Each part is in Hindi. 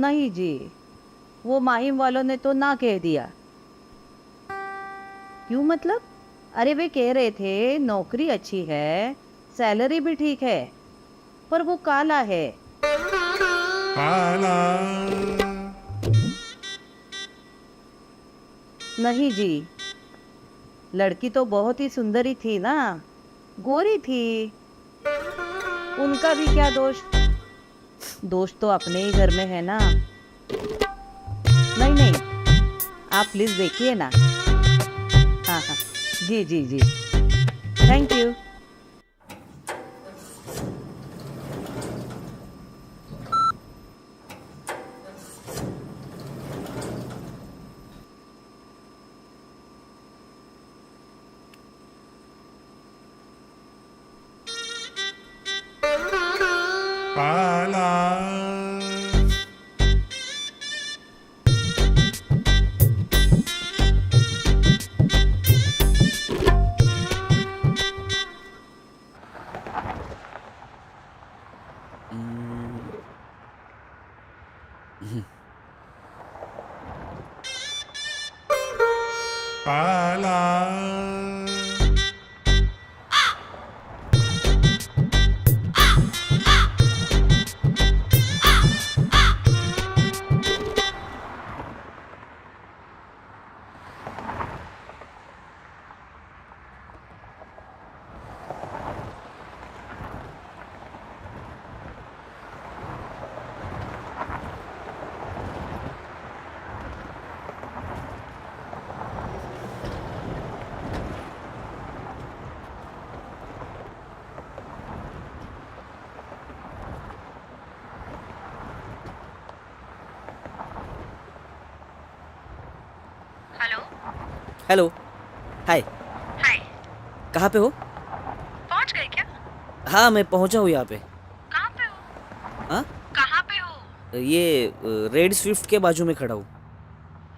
नहीं जी, वो माहिम वालों ने तो ना कह दिया। क्यों मतलब? अरे वे कह रहे थे नौकरी अच्छी है, सैलरी भी ठीक है, पर वो काला है। काला। नहीं जी, लड़की तो बहुत ही सुंदरी थी ना, गोरी थी। उनका भी क्या दोष? दोष तो अपने ही घर में है ना। नहीं नहीं, आप प्लीज देखिए ना। हाँ हाँ, जी जी जी, थैंक यू। काला। काला। हेलो। हेलो। हाय। हाय। कहाँ पे हो? पहुंच गए क्या? हाँ, मैं पहुँचा हूँ यहाँ पे। कहाँ पे हो? हाँ, कहाँ पे हो? ये रेड स्विफ्ट के बाजू में खड़ा हूँ।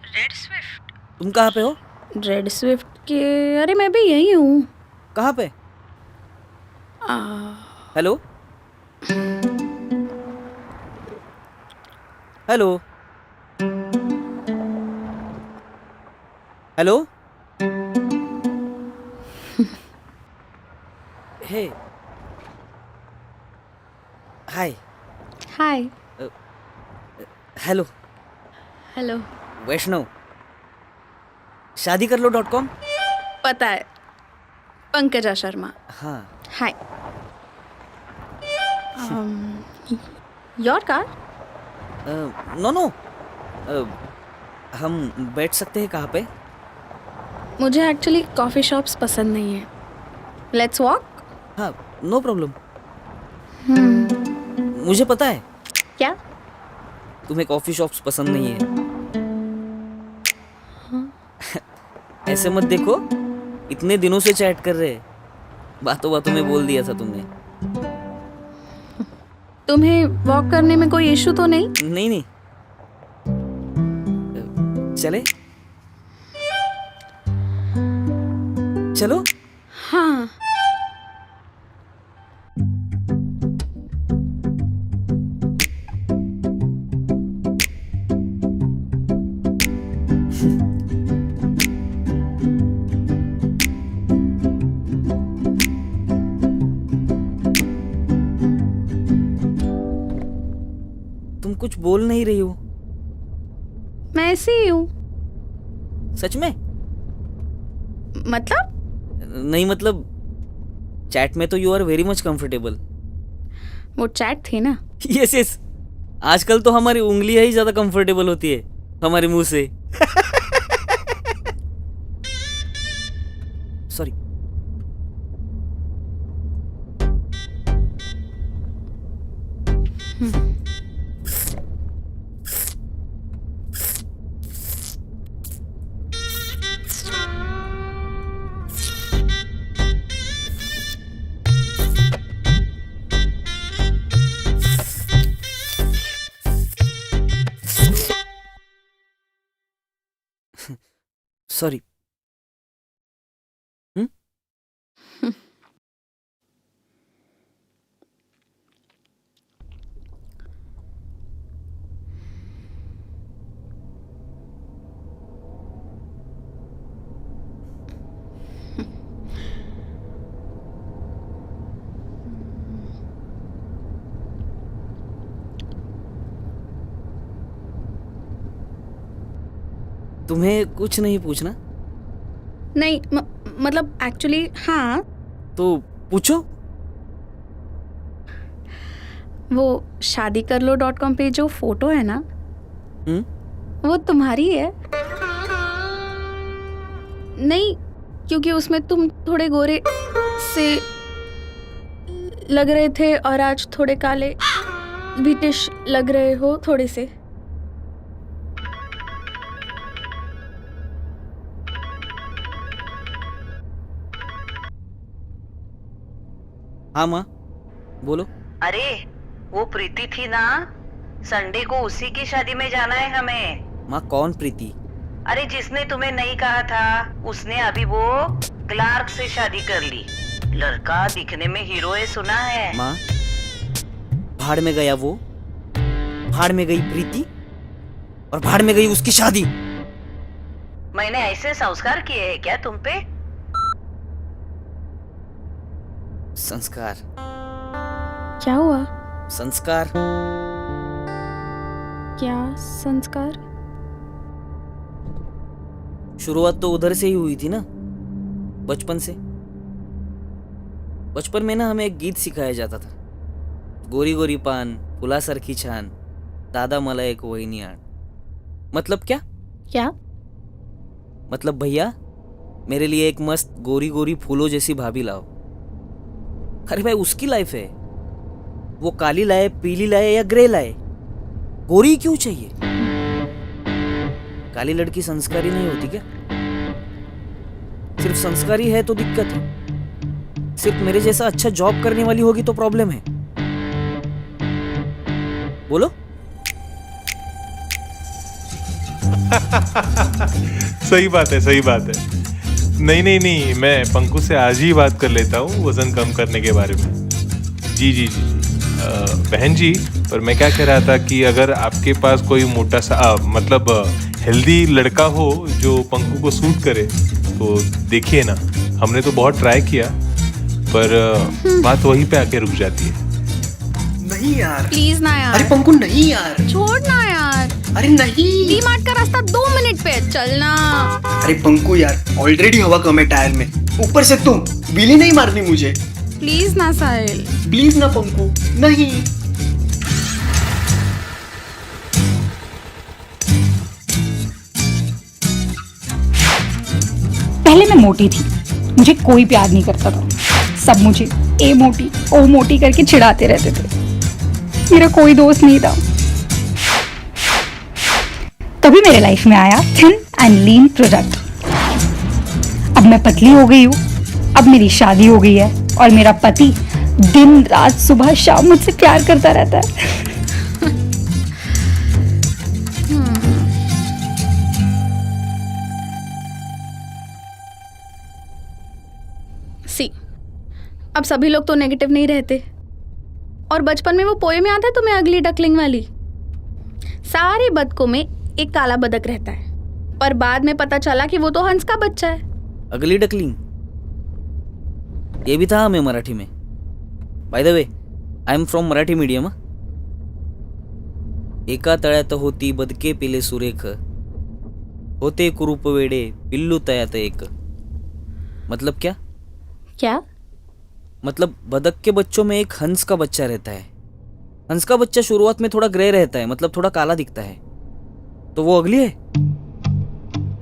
Red Swift? तुम कहाँ पे हो? रेड स्विफ्ट के? अरे मैं भी यही हूँ। कहाँ पे? Ah, hello hello hello. Hey. Hi. Hi. Uh, hello. Hello. Vaishnav, शादी कर लो .com। पता है, पंकजा शर्मा। हाँ। Hi. Your car? No no, हम बैठ सकते हैं कहाँ पे? मुझे एक्चुअली कॉफ़ी शॉप्स पसंद नहीं है। Let's walk. हाँ, नो प्रॉब्लम। मुझे पता है क्या? तुम्हें कॉफी शॉप्स पसंद नहीं है। ऐसे मत देखो, इतने दिनों से चैट कर रहे हैं, बातों बातों में बोल दिया था तुमने। तुम्हें वॉक करने में कोई इशू तो नहीं? नहीं नहीं, चले चलो। हाँ। तुम कुछ बोल नहीं रही हो। मैं ऐसी ही हूँ। सच में? मतलब? नहीं मतलब, चैट में तो you are very much comfortable. वो चैट थी ना। यस यस, आजकल तो हमारी उंगलियां ही ज्यादा कंफर्टेबल होती है हमारे मुंह से। सॉरी। सॉरी। तुम्हें कुछ नहीं पूछना? नहीं मतलब एक्चुअली हाँ, तो पूछो। वो शादीकरलो.com पे जो फोटो है ना, हम्म? वो तुम्हारी है? नहीं, क्योंकि उसमें तुम थोड़े गोरे से लग रहे थे और आज थोड़े काले ब्रिटिश लग रहे हो थोड़े से। हाँ माँ, बोलो। अरे वो प्रीति थी ना, संडे को उसी की शादी में जाना है हमें। माँ, कौन प्रीति? अरे जिसने तुम्हें नहीं कहा था, उसने अभी वो क्लार्क से शादी कर ली। लड़का दिखने में हीरो है, सुना है। माँ, भाड़ में गया वो, भाड़ में गई प्रीति और भाड़ में गई उसकी शादी। मैंने ऐसे संस्कार किए हैं क्या तुम पे? संस्कार? क्या हुआ? संस्कार? क्या संस्कार? शुरुआत तो उधर से ही हुई थी ना, बचपन से। बचपन में ना हमें एक गीत सिखाया जाता था, गोरी गोरी पान फुला सरखी छान, दादा मला एक वहिनी आण। मतलब क्या? क्या? मतलब भैया, मेरे लिए एक मस्त गोरी गोरी फूलों जैसी भाभी लाओ। अरे भाई, उसकी लाइफ है, वो काली लाए, पीली लाए या ग्रे लाए, गोरी क्यों चाहिए? काली लड़की संस्कारी नहीं होती क्या? सिर्फ संस्कारी है तो दिक्कत है, सिर्फ मेरे जैसा अच्छा जॉब करने वाली होगी तो प्रॉब्लम है। बोलो। सही बात है, सही बात है। नहीं नहीं नहीं, मैं पंकु से आज ही बात कर लेता हूँ वजन कम करने के बारे में। जी जी जी। बहन जी, पर मैं क्या कह रहा था कि अगर आपके पास कोई मोटा सा मतलब हेल्दी लड़का हो जो पंकु को सूट करे तो देखिए ना। हमने तो बहुत ट्राई किया, पर बात वहीं पे आके रुक जाती है। नहीं यार, प्लीज ना यार। अरे पंकु नहीं यार, छोड़ ना यार। अरे नहीं। डी मार्ट का रास्ता 2 मिनट पे है, चलना। अरे पंकु यार, ऑलरेडी हवा कम है टायर में, ऊपर से तुम बिली नहीं मारनी मुझे। प्लीज ना साहिल। प्लीज ना पंकु, नहीं। पहले मैं मोटी थी, मुझे कोई प्यार नहीं करता था। सब मुझे ए मोटी ओ मोटी करके चिढ़ाते रहते थे। मेरा कोई दोस्त नहीं था। तभी मेरे लाइफ में आया थिन एंड लीन प्रोडक्ट। अब मैं पतली हो गई हूँ, अब मेरी शादी हो गई है और मेरा पति दिन रात सुबह शाम मुझसे प्यार करता रहता है। सी, अब सभी लोग तो नेगेटिव नहीं रहते। और बचपन में वो पोएम याद है तुम्हें, अगली डकलिंग वाली? सारे बतकों में एक काला बदक रहता है, पर बाद में पता चला कि वो तो हंस का बच्चा है। अगली डकलिंग, ये भी था हमें मराठी में। By the way, I am from Marathi medium. एका तळ्यात होती बदके पिले सुरेख, होते कुरूप वेडे पिल्लू तयात एक। मतलब क्या? क्या? मतलब बदक के बच्चों में एक हंस का बच्चा रहता है। हंस का बच्चा शुरुआत में थोड़ा ग्रे रहता है, मतलब थोड़ा काला दिखता है, तो वो अगली है,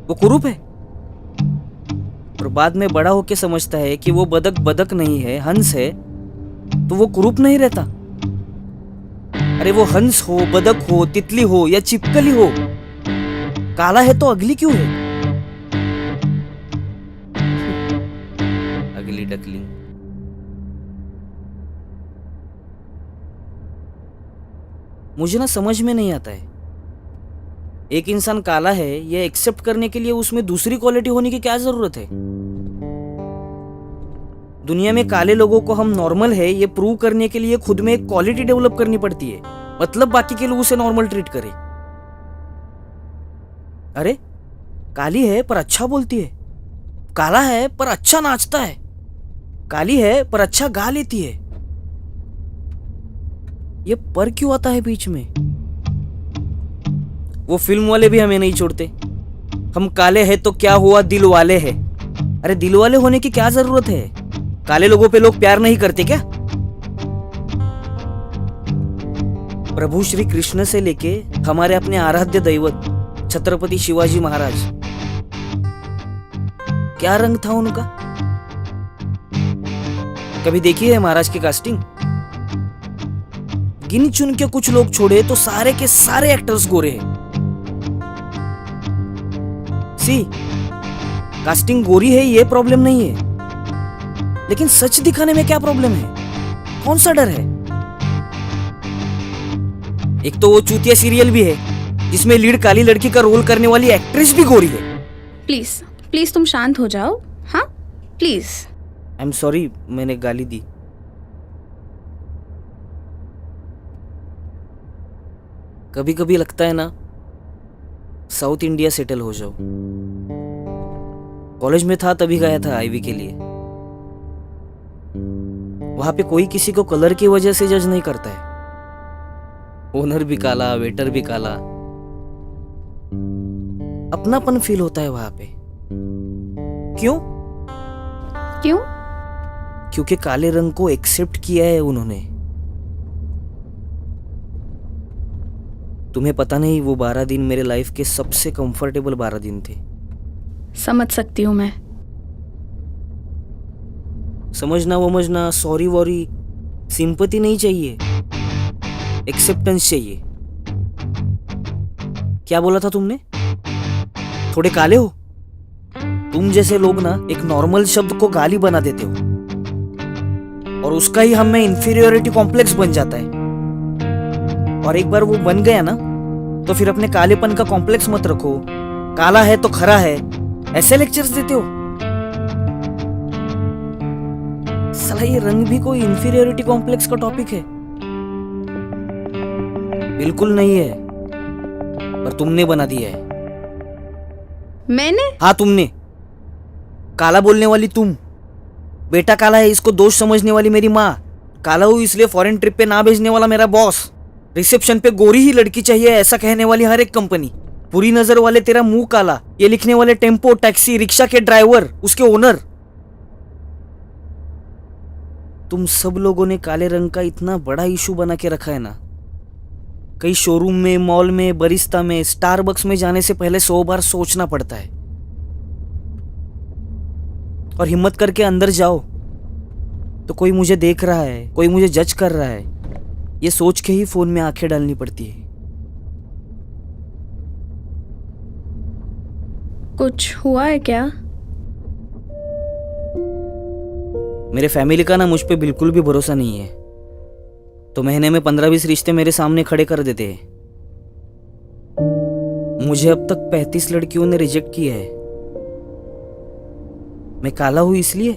वो कुरूप है। और बाद में बड़ा होके समझता है कि वो बदक बदक नहीं है, हंस है, तो वो कुरूप नहीं रहता। अरे वो हंस हो, बदक हो, तितली हो या चिपकली हो, काला है तो अगली क्यों है? अगली डकलिंग। मुझे ना समझ में नहीं आता है, एक इंसान काला है ये एक्सेप्ट करने के लिए उसमें दूसरी क्वालिटी होने की क्या जरूरत है? दुनिया में काले लोगों को हम नॉर्मल है ये प्रूव करने के लिए खुद में एक क्वालिटी डेवलप करनी पड़ती है, मतलब बाकी के लोग उसे नॉर्मल ट्रीट करें। अरे काली है पर अच्छा बोलती है, काला है पर अच्छा नाचता है, काली है पर अच्छा गा लेती है, ये पर क्यों आता है बीच में? वो फिल्म वाले भी हमें नहीं छोड़ते, हम काले हैं तो क्या हुआ, दिल वाले हैं। अरे दिल वाले होने की क्या जरूरत है? काले लोगों पे लोग प्यार नहीं करते क्या? प्रभु श्री कृष्ण से लेके हमारे अपने आराध्य दैवत छत्रपति शिवाजी महाराज, क्या रंग था उनका? कभी देखी है महाराज की कास्टिंग? गिन चुन के कुछ लोग छोड़े तो सारे के सारे एक्टर्स गोरे हैं। सी, कास्टिंग गोरी है ये प्रॉब्लम नहीं है, लेकिन सच दिखाने में क्या प्रॉब्लम है? कौन सा डर है? एक तो वो चूतिया सीरियल भी है जिसमें लीड काली लड़की का रोल करने वाली एक्ट्रेस भी गोरी है। प्लीज प्लीज तुम शांत हो जाओ, हाँ प्लीज। आई एम सॉरी, मैंने गाली दी। कभी कभी लगता है ना साउथ इंडिया सेटल हो जाओ। कॉलेज में था तभी गया था आईवी के लिए। वहां पे कोई किसी को कलर की वजह से जज नहीं करता है। ओनर भी काला, वेटर भी काला, अपनापन फील होता है वहां पे। क्यों? क्यों? क्योंकि काले रंग को एक्सेप्ट किया है उन्होंने। तुम्हें पता नहीं, वो 12 दिन मेरे लाइफ के सबसे कंफर्टेबल 12 दिन थे। समझ सकती हूँ मैं। समझना वमझना, सॉरी वॉरी, सिंपैथी नहीं चाहिए, एक्सेप्टेंस चाहिए। क्या बोला था तुमने? थोड़े काले हो? तुम जैसे लोग ना एक नॉर्मल शब्द को गाली बना देते हो और उसका ही हम में इंफीरियोरिटी कॉम्प्लेक्स बन जाता है। और एक बार वो बन गया ना तो फिर अपने कालेपन का कॉम्प्लेक्स मत रखो। काला है तो खरा है, ऐसे लेक्चर्स देते हो। साला ये रंग भी कोई इंफीरियोरिटी कॉम्प्लेक्स का टॉपिक है? बिल्कुल नहीं है, पर तुमने बना दिया है। मैंने? हाँ तुमने। काला बोलने वाली तुम, बेटा काला है इसको दोष समझने वाली मेरी माँ, काला हूँ इसलिए फॉरेन ट्रिप पे ना भेजने वाला मेरा बॉस, रिसेप्शन पे गोरी ही लड़की चाहिए ऐसा कहने वाली हर एक कंपनी, बुरी नजर वाले तेरा मुंह काला ये लिखने वाले टेम्पो, टैक्सी, रिक्शा के ड्राइवर, उसके ओनर। तुम सब लोगों ने काले रंग का इतना बड़ा इशू बना के रखा है ना। कई शोरूम में, मॉल में, बरिस्ता में, स्टारबक्स में जाने से पहले 100 बार सोचना पड़ता है। और हिम्मत करके अंदर जाओ तो कोई मुझे देख रहा है, कोई मुझे जज कर रहा है, ये सोच के ही फोन में आंखें डालनी पड़ती है। कुछ हुआ है क्या? मेरे फैमिली का ना मुझ पे बिल्कुल भी भरोसा नहीं है, तो महीने में 15-20 रिश्ते मेरे सामने खड़े कर देते हैं। मुझे अब तक 35 लड़कियों ने रिजेक्ट किया है। मैं काला हूं इसलिए?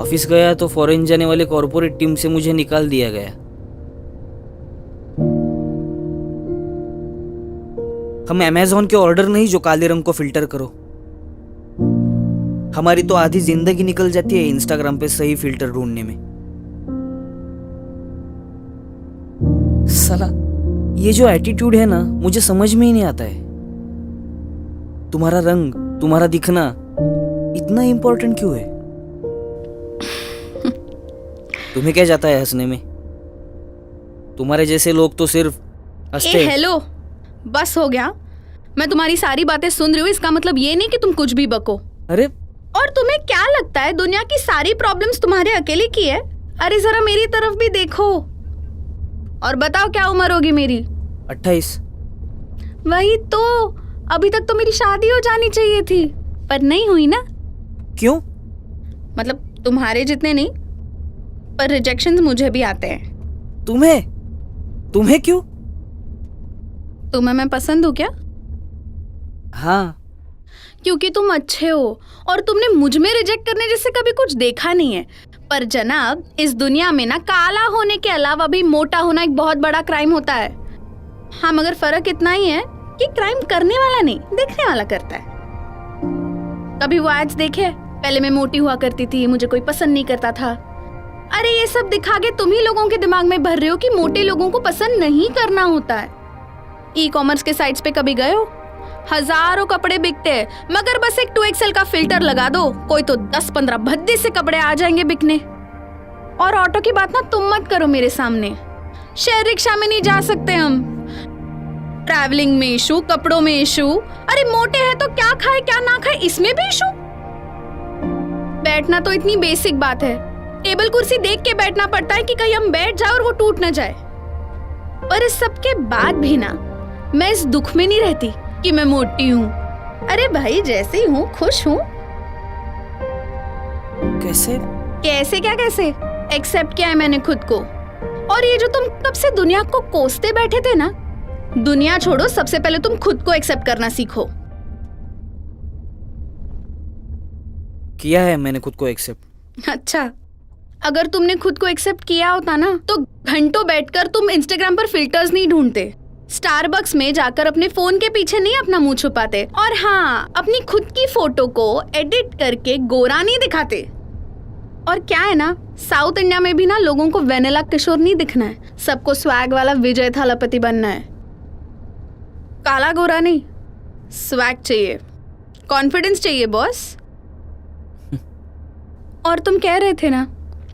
ऑफिस गया तो फॉरेन जाने वाले कॉर्पोरेट टीम से मुझे निकाल दिया गया। हम अमेज़न के ऑर्डर नहीं जो काले रंग को फिल्टर करो। हमारी तो आधी जिंदगी निकल जाती है इंस्टाग्राम पे सही फिल्टर ढूंढने में। साला ये जो एटीट्यूड है ना मुझे समझ में ही नहीं आता है। तुम्हारा रंग, तुम्हारा दिखना इतना इंपॉर्टेंट क्यों है? तुम्हें क्या जाता है हंसने में? तुम्हारे जैसे लोग तो सिर्फ हंसते हैं। हेलो, बस हो गया। मैं तुम्हारी सारी बातें सुन रही हूँ, इसका मतलब ये नहीं कि तुम कुछ भी बको। अरे और तुम्हें क्या लगता है दुनिया की सारी प्रॉब्लम्स तुम्हारे अकेले की है? अरे जरा मेरी तरफ भी देखो और बताओ क्या उम्र होगी मेरी? 28। वही तो, अभी तक तो मेरी शादी हो जानी चाहिए थी, पर नहीं हुई ना। क्यों? मतलब तुम्हारे जितने नहीं, पर रिजेक्शंस मुझे भी आते हैं। तुम्हें क्यों? तुम्हें मैं पसंद हूँ क्या? हाँ, क्योंकि तुम अच्छे हो और तुमने मुझ में रिजेक्ट करने जैसे कभी कुछ देखा नहीं है। पर जनाब, इस दुनिया में ना काला होने के अलावा भी मोटा होना एक बहुत बड़ा क्राइम होता है। हाँ, मगर फर्क इतना ही है कि क्राइम करने वाला नहीं, देखने वाला करता है। कभी वो एड्स देखे? पहले मैं मोटी हुआ करती थी, मुझे कोई पसंद नहीं करता था। अरे ये सब दिखा के तुम ही लोगों के दिमाग में भर रहे हो कि मोटे लोगों को पसंद नहीं करना होता है। ई कॉमर्स के साइट्स पे कभी गए हो? हजारों कपड़े बिकते हैं, मगर बस एक 2XL का फिल्टर लगा दो, कोई तो 10-15 भद्दे से कपड़े आ जाएंगे बिकने। और ऑटो की बात ना तुम मत करो मेरे सामने। शेयर रिक्शा में नहीं जा सकते हम, ट्रैवलिंग में इशू, कपड़ों में इशू। अरे मोटे हैं तो क्या खाए क्या ना खाए इसमें भी इशू। बैठना तो इतनी बेसिक बात है, टेबल कुर्सी देख के बैठना पड़ता है कि कहीं हम बैठ जाए और वो टूट न जाए। पर इस सब के बाद भी ना मैं इस दुख में नहीं रहती कि मैं मोटी हूँ। अरे भाई जैसे ही हूँ खुश हूँ। कैसे? कैसे क्या कैसे? एक्सेप्ट किया है मैंने खुद को। और ये जो तुम कब से दुनिया को कोसते बैठे थे ना, दुनिया छोड़ो, सबसे पहले तुम खुद को एक्सेप्ट करना सीखो। किया है मैंने खुद को एक्सेप्ट। अच्छा, अगर तुमने खुद को एक्सेप्ट किया होता ना तो घंटों बैठकर तुम इंस्टाग्राम पर फिल्टर्स नहीं ढूंढते, स्टारबक्स में जाकर अपने फोन के पीछे नहीं अपना मुंह छुपाते, और हाँ, अपनी खुद की फोटो को एडिट करके गोरा नहीं दिखाते। और क्या है ना, साउथ इंडिया में भी ना लोगों को वेनिला किशोर नहीं दिखना है, सबको स्वैग वाला विजय थालापति बनना है। काला गोरा नहीं, स्वैग चाहिए, कॉन्फिडेंस चाहिए बॉस। और तुम कह रहे थे ना,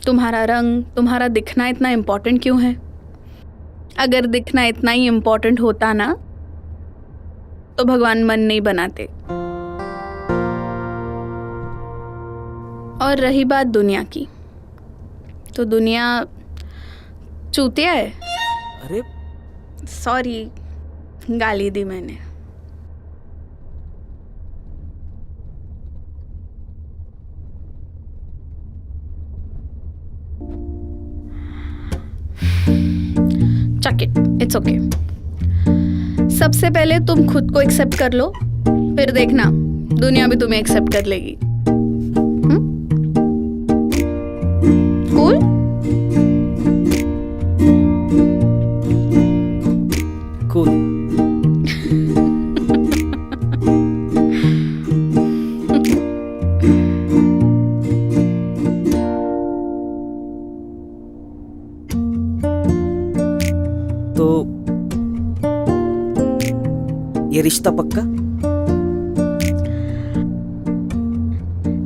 तुम्हारा रंग, तुम्हारा दिखना इतना इम्पोर्टेंट क्यों है? अगर दिखना इतना ही इम्पोर्टेंट होता ना तो भगवान मन नहीं बनाते। और रही बात दुनिया की, तो दुनिया चूतिया है। अरे सॉरी, गाली दी मैंने। चक इट, इट्स ओके। सबसे पहले तुम खुद को एक्सेप्ट कर लो, फिर देखना दुनिया भी तुम्हें एक्सेप्ट कर लेगी। कूल? कूल। तो ये रिश्ता पक्का?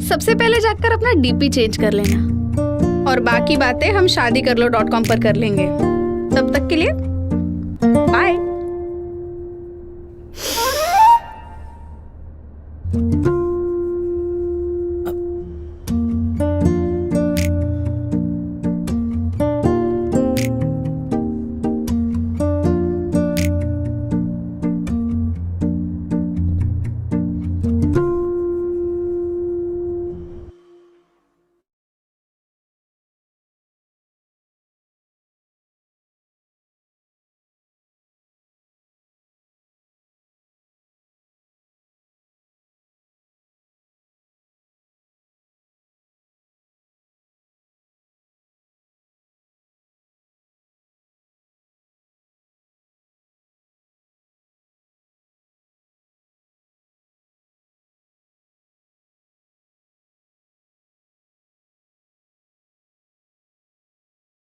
सबसे पहले जाकर अपना डीपी चेंज कर लेना, और बाकी बातें हम शादी कर लो .com पर कर लेंगे। तब तक के लिए